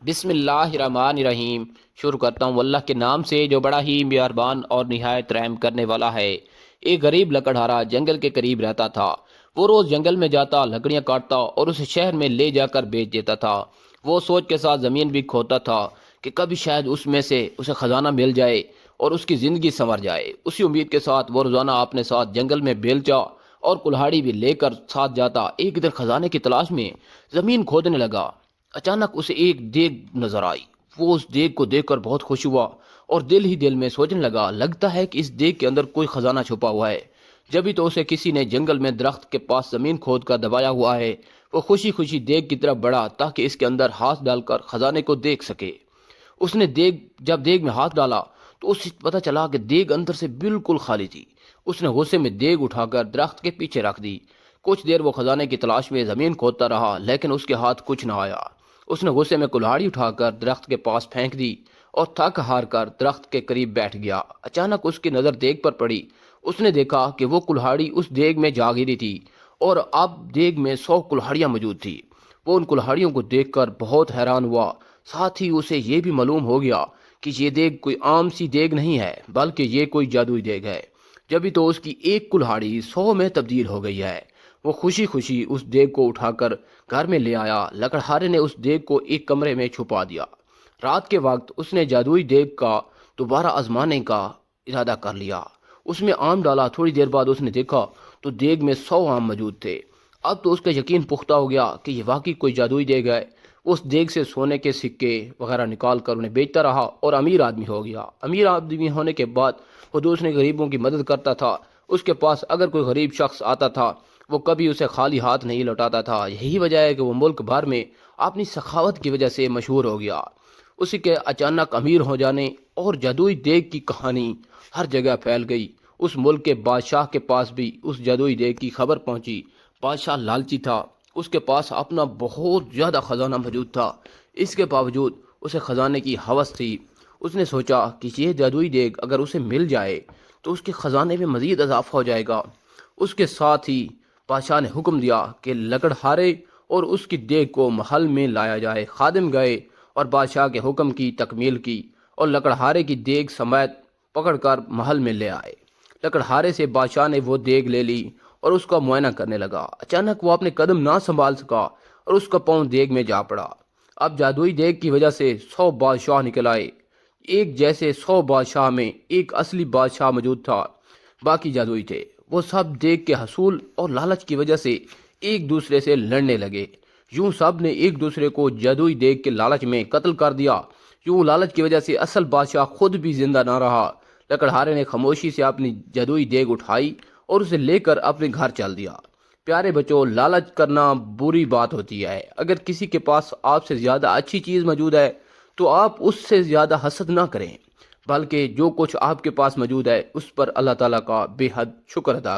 بسم اللہ الرحمن الرحیم۔ شروع کرتا ہوں اللہ کے نام سے جو بڑا ہی مہربان اور نہایت رحم کرنے والا ہے۔ ایک غریب لکڑہارا جنگل کے قریب رہتا تھا۔ وہ روز جنگل میں جاتا، لکڑیاں کاٹتا اور اسے شہر میں لے جا کر بیچ دیتا تھا۔ وہ سوچ کے ساتھ زمین بھی کھودتا تھا کہ کبھی شاید اس میں سے اسے خزانہ مل جائے اور اس کی زندگی سنور جائے۔ اسی امید کے ساتھ وہ روزانہ اپنے ساتھ جنگل میں بیلچا اور کلہاڑی بھی لے کر ساتھ جاتا۔ ایک دن خزانے کی تلاش میں زمین کھودنے لگا۔ اچانک اسے ایک دیگ نظر آئی۔ وہ اس دیگ کو دیکھ کر بہت خوش ہوا اور دل ہی دل میں سوچنے لگا، لگتا ہے کہ اس دیگ کے اندر کوئی خزانہ چھپا ہوا ہے۔ جبھی تو اسے کسی نے جنگل میں درخت کے پاس زمین کھود کر دبایا ہوا ہے۔ وہ خوشی خوشی دیگ کی طرف بڑھا تاکہ اس کے اندر ہاتھ ڈال کر خزانے کو دیکھ سکے۔ اس نے جب دیگ میں ہاتھ ڈالا تو اسے پتہ چلا کہ دیگ اندر سے بالکل خالی تھی۔ اس نے غصے میں دیگ اٹھا کر درخت کے پیچھے رکھ دی۔ کچھ دیر وہ خزانے کی تلاش میں زمین کھودتا رہا لیکن اس کے ہاتھ کچھ نہ آیا۔ اس نے غصے میں کلہاڑی اٹھا کر درخت کے پاس پھینک دی اور تھک ہار کر درخت کے قریب بیٹھ گیا۔ اچانک اس کی نظر دیگ پر پڑی۔ اس نے دیکھا کہ وہ کلہاڑی اس دیگ میں جا گری تھی اور اب دیگ میں 100 کلہاڑیاں موجود تھی۔ وہ ان کلہاڑیوں کو دیکھ کر بہت حیران ہوا۔ ساتھ ہی اسے یہ بھی معلوم ہو گیا کہ یہ دیگ کوئی عام سی دیگ نہیں ہے بلکہ یہ کوئی جادوئی دیگ ہے۔ جبھی تو اس کی ایک کلہاڑی 100 میں تبدیل ہو گئی ہے۔ وہ خوشی خوشی اس دیگ کو اٹھا کر گھر میں لے آیا۔ لکڑہارے نے اس دیگ کو ایک کمرے میں چھپا دیا۔ رات کے وقت اس نے جادوئی دیگ کا دوبارہ آزمانے کا ارادہ کر لیا۔ اس میں آم ڈالا۔ تھوڑی دیر بعد اس نے دیکھا تو دیگ میں 100 آم موجود تھے۔ اب تو اس کا یقین پختہ ہو گیا کہ یہ واقعی کوئی جادوئی دیگ ہے۔ اس دیگ سے سونے کے سکے وغیرہ نکال کر انہیں بیچتا رہا اور امیر آدمی ہو گیا۔ امیر آدمی ہونے کے بعد وہ دوسرے غریبوں کی مدد کرتا تھا۔ اس کے پاس اگر کوئی غریب شخص آتا تھا وہ کبھی اسے خالی ہاتھ نہیں لوٹاتا تھا۔ یہی وجہ ہے کہ وہ ملک بھر میں اپنی سخاوت کی وجہ سے مشہور ہو گیا۔ اسی کے اچانک امیر ہو جانے اور جادوئی دیگ کی کہانی ہر جگہ پھیل گئی۔ اس ملک کے بادشاہ کے پاس بھی اس جادوئی دیگ کی خبر پہنچی۔ بادشاہ لالچی تھا۔ اس کے پاس اپنا بہت زیادہ خزانہ موجود تھا۔ اس کے باوجود اسے خزانے کی ہوس تھی۔ اس نے سوچا کہ یہ جادوئی دیگ اگر اسے مل جائے تو اس کے خزانے میں مزید اضافہ ہو جائے گا۔ اس کے ساتھ ہی بادشاہ نے حکم دیا کہ لکڑہارے اور اس کی دیگ کو محل میں لایا جائے۔ خادم گئے اور بادشاہ کے حکم کی تکمیل کی اور لکڑہارے کی دیگ سمیت پکڑ کر محل میں لے آئے۔ لکڑہارے سے بادشاہ نے وہ دیگ لے لی اور اس کا معائنہ کرنے لگا۔ اچانک وہ اپنے قدم نہ سنبھال سکا اور اس کا پاؤں دیگ میں جا پڑا۔ اب جادوئی دیگ کی وجہ سے 100 بادشاہ نکل آئے۔ ایک جیسے 100 بادشاہ میں ایک اصلی بادشاہ موجود تھا، باقی جادوئی تھے۔ وہ سب دیگ کے حصول اور لالچ کی وجہ سے ایک دوسرے سے لڑنے لگے۔ یوں سب نے ایک دوسرے کو جادوئی دیگ کے لالچ میں قتل کر دیا۔ یوں لالچ کی وجہ سے اصل بادشاہ خود بھی زندہ نہ رہا۔ لکڑہارے نے خاموشی سے اپنی جادوئی دیگ اٹھائی اور اسے لے کر اپنے گھر چل دیا۔ پیارے بچوں، لالچ کرنا بری بات ہوتی ہے۔ اگر کسی کے پاس آپ سے زیادہ اچھی چیز موجود ہے تو آپ اس سے زیادہ حسد نہ کریں، بلکہ جو کچھ آپ کے پاس موجود ہے اس پر اللہ تعالیٰ کا بے حد شکر ادا